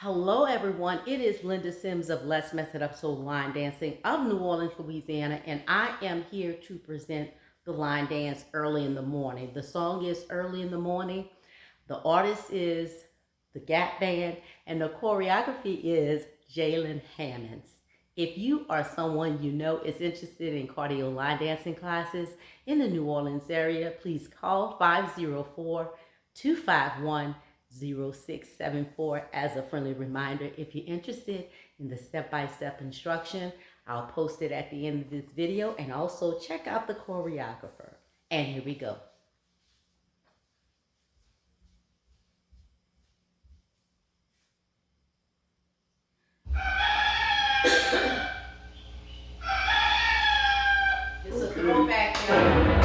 Hello, everyone. It is Linda Sims of Let's Mess It Up Soul Line Dancing of New Orleans, Louisiana, and I am here to present the line dance Early in the Morning. The song is Early in the Morning. The artist is the Gap Band, and the choreography is JALEN HAMMONDS. If you are someone you know is interested in cardio line dancing classes in the New Orleans area, please call 504 251 0674. As a friendly reminder, if you're interested in the step-by-step instruction, I'll post it at the end of this video, and also check out the choreographer. And here we go. It's a throwback, y'all.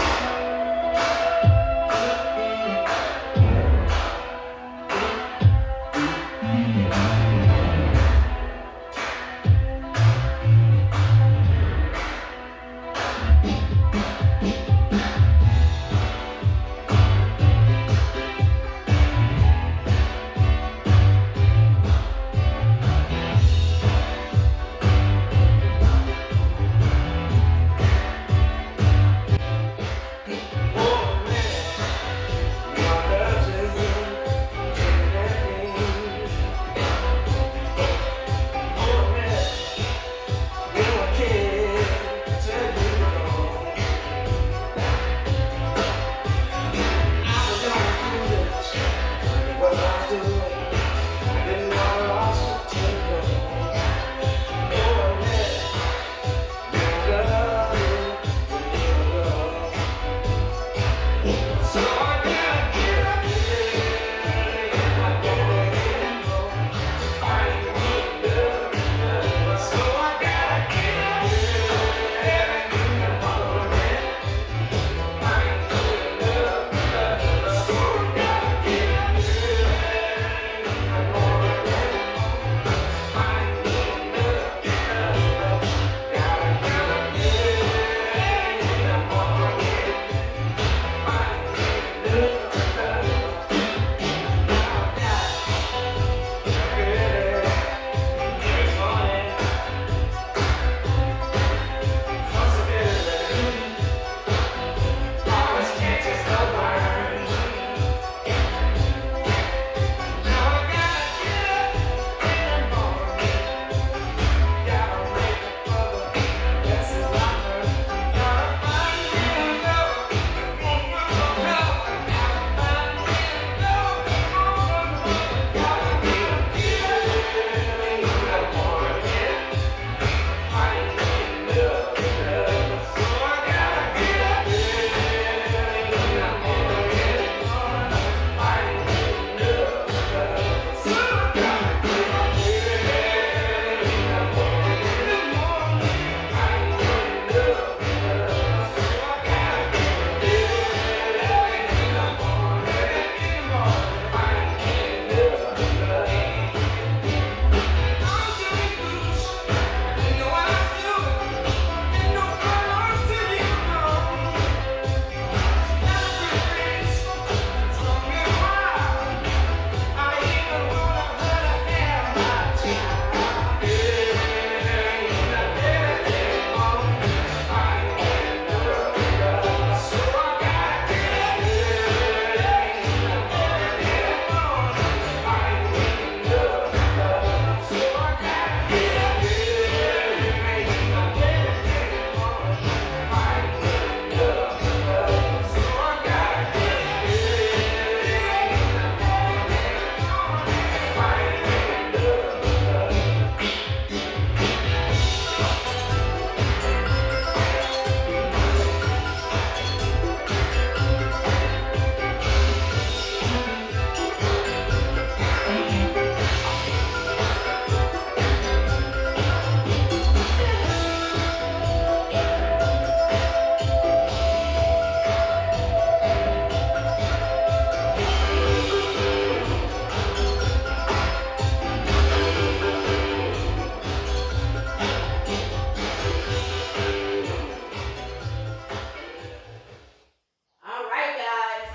All right, guys.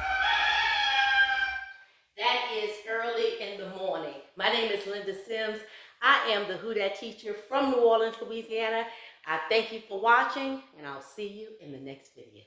That is Early in the Morning. My name is Linda Sims. I am the Who Dat teacher from New Orleans, Louisiana. I thank you for watching, and I'll see you in the next video.